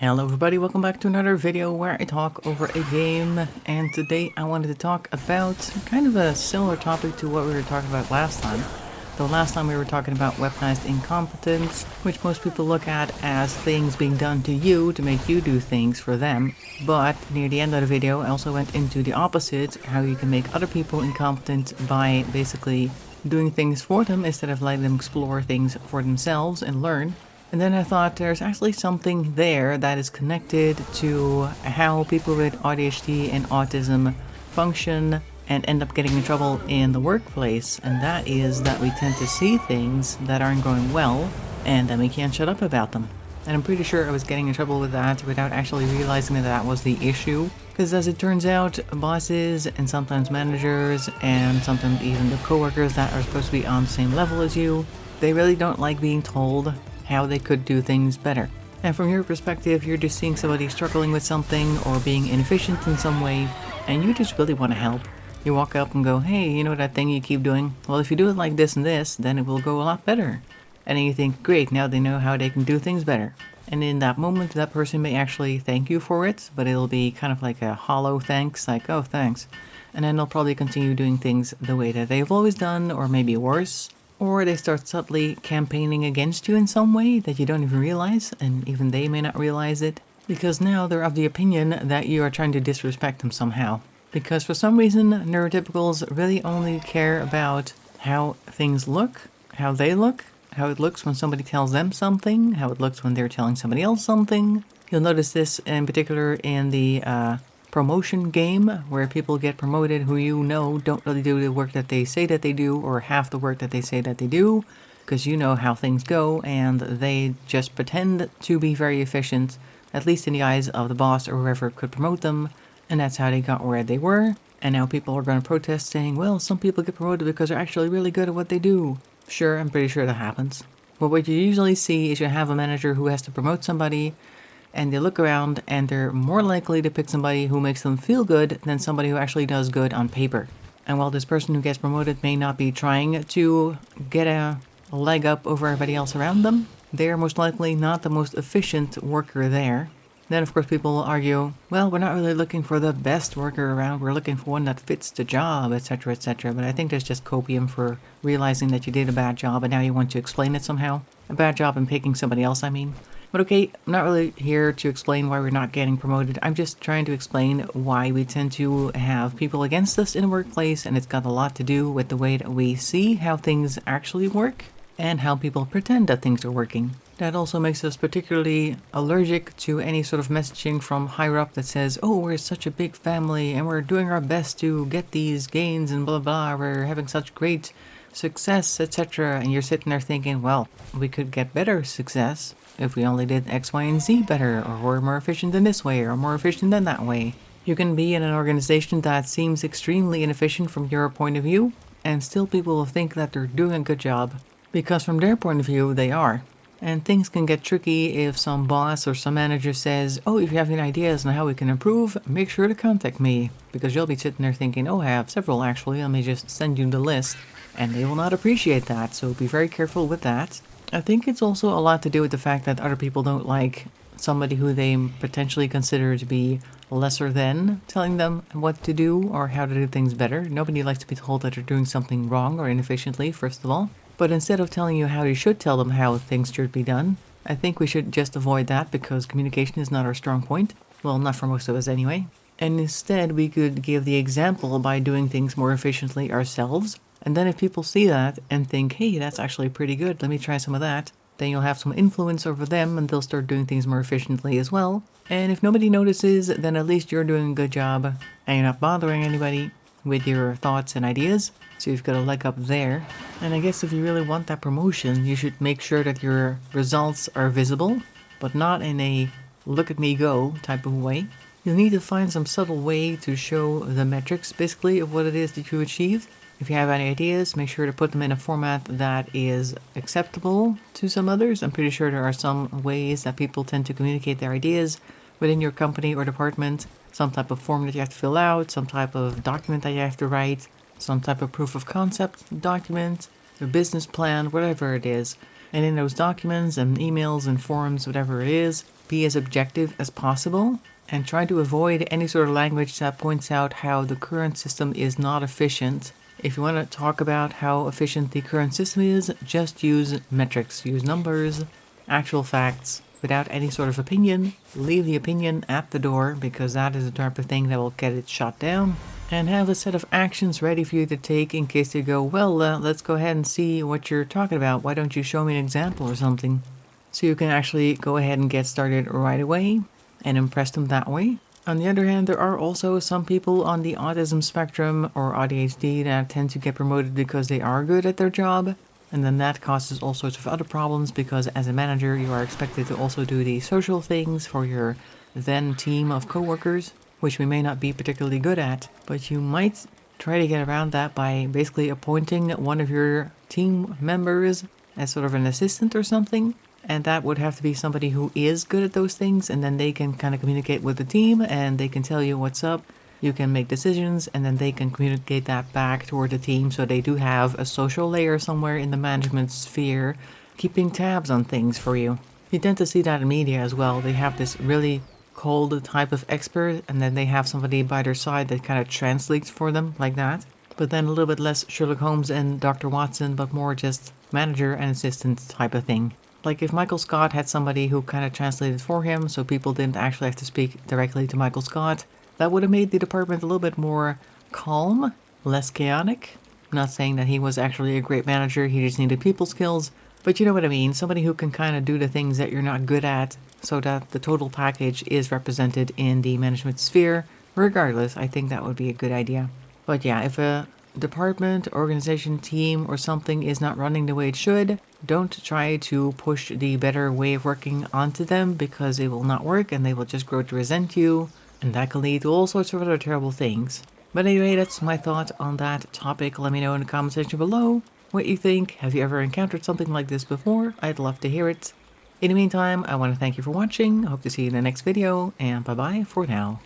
Hello everybody, welcome back to another video where I talk over a game, and today I wanted to talk about kind of a similar topic to what we were talking about last time. Though last time we were talking about weaponized incompetence, which most people look at as things being done to you to make you do things for them. But near the end of the video I also went into the opposite, how you can make other people incompetent by basically doing things for them instead of letting them explore things for themselves and learn. And then I thought there's actually something there that is connected to how people with AuDHD and autism function and end up getting in trouble in the workplace. And that is that we tend to see things that aren't going well and then we can't shut up about them. And I'm pretty sure I was getting in trouble with that without actually realizing that that was the issue. Because as it turns out, bosses and sometimes managers and sometimes even the coworkers that are supposed to be on the same level as you, they really don't like being told how they could do things better. And from your perspective, you're just seeing somebody struggling with something or being inefficient in some way, and you just really want to help. You walk up and go, hey, you know that thing you keep doing? Well, if you do it like this and this, then it will go a lot better. And then you think, great, now they know how they can do things better. And in that moment, that person may actually thank you for it, but it'll be kind of like a hollow thanks, like, oh, thanks. And then they'll probably continue doing things the way that they've always done, or maybe worse. Or they start subtly campaigning against you in some way that you don't even realize, and even they may not realize it, because now they're of the opinion that you are trying to disrespect them somehow. Because for some reason, neurotypicals really only care about how things look, how they look, how it looks when somebody tells them something, how it looks when they're telling somebody else something. You'll notice this in particular in the promotion game, where people get promoted who you know don't really do the work that they say that they do, or half the work that they say that they do, because you know how things go, and they just pretend to be very efficient, at least in the eyes of the boss or whoever could promote them, and that's how they got where they were. And now people are going to protest saying, well, some people get promoted because they're actually really good at what they do. Sure, I'm pretty sure that happens. But what you usually see is you have a manager who has to promote somebody, and they look around and they're more likely to pick somebody who makes them feel good than somebody who actually does good on paper. And while this person who gets promoted may not be trying to get a leg up over everybody else around them, they're most likely not the most efficient worker there. Then of course people will argue, well, we're not really looking for the best worker around, we're looking for one that fits the job, etc, etc. But I think there's just copium for realizing that you did a bad job and now you want to explain it somehow. A bad job in picking somebody else, I mean. But okay, I'm not really here to explain why we're not getting promoted. I'm just trying to explain why we tend to have people against us in the workplace, and it's got a lot to do with the way that we see how things actually work and how people pretend that things are working. That also makes us particularly allergic to any sort of messaging from higher up that says, oh, we're such a big family and we're doing our best to get these gains and blah blah, we're having such great success, etc. And you're sitting there thinking, well, we could get better success if we only did X, Y, and Z better, or we're more efficient in this way, or more efficient than that way. You can be in an organization that seems extremely inefficient from your point of view, and still people will think that they're doing a good job, because from their point of view, they are. And things can get tricky if some boss or some manager says, oh, if you have any ideas on how we can improve, make sure to contact me. Because you'll be sitting there thinking, oh, I have several actually, let me just send you the list. And they will not appreciate that, so be very careful with that. I think it's also a lot to do with the fact that other people don't like somebody who they potentially consider to be lesser than telling them what to do or how to do things better. Nobody likes to be told that they're doing something wrong or inefficiently, first of all. But instead of telling you how you should tell them how things should be done, I think we should just avoid that because communication is not our strong point. Well, not for most of us anyway. And instead we could give the example by doing things more efficiently ourselves. And then if people see that and think, hey, that's actually pretty good, let me try some of that, then you'll have some influence over them and they'll start doing things more efficiently as well. And if nobody notices, then at least you're doing a good job and you're not bothering anybody with your thoughts and ideas. So you've got a leg up there. And I guess if you really want that promotion, you should make sure that your results are visible, but not in a look at me go type of way. You'll need to find some subtle way to show the metrics, basically, of what it is that you achieved. If you have any ideas, make sure to put them in a format that is acceptable to some others. I'm pretty sure there are some ways that people tend to communicate their ideas within your company or department. Some type of form that you have to fill out, some type of document that you have to write, some type of proof of concept document, a business plan, whatever it is. And in those documents and emails and forms, whatever it is, be as objective as possible and try to avoid any sort of language that points out how the current system is not efficient. If you want to talk about how efficient the current system is, just use metrics, use numbers, actual facts, without any sort of opinion. Leave the opinion at the door, because that is the type of thing that will get it shot down. And have a set of actions ready for you to take in case they go, well, let's go ahead and see what you're talking about. Why don't you show me an example or something? So you can actually go ahead and get started right away and impress them that way. On the other hand, there are also some people on the autism spectrum or ADHD that tend to get promoted because they are good at their job. And then that causes all sorts of other problems, because as a manager, you are expected to also do the social things for your then team of coworkers, which we may not be particularly good at, but you might try to get around that by basically appointing one of your team members as sort of an assistant or something. And that would have to be somebody who is good at those things, and then they can kind of communicate with the team and they can tell you what's up. You can make decisions, and then they can communicate that back toward the team, so they do have a social layer somewhere in the management sphere keeping tabs on things for you. You tend to see that in media as well. They have this really cold type of expert, and then they have somebody by their side that kind of translates for them like that. But then a little bit less Sherlock Holmes and Dr. Watson, but more just manager and assistant type of thing. Like if Michael Scott had somebody who kind of translated for him, so people didn't actually have to speak directly to Michael Scott, that would have made the department a little bit more calm, less chaotic. I'm not saying that he was actually a great manager, he just needed people skills, but you know what I mean, somebody who can kind of do the things that you're not good at, so that the total package is represented in the management sphere. Regardless, I think that would be a good idea. But yeah, if a department, organization, team, or something is not running the way it should, don't try to push the better way of working onto them, because it will not work and they will just grow to resent you, and that can lead to all sorts of other terrible things. But anyway, that's my thought on that topic. Let me know in the comment section below what you think. Have you ever encountered something like this before? I'd love to hear it. In the meantime, I want to thank you for watching. I hope to see you in the next video, and bye bye for now.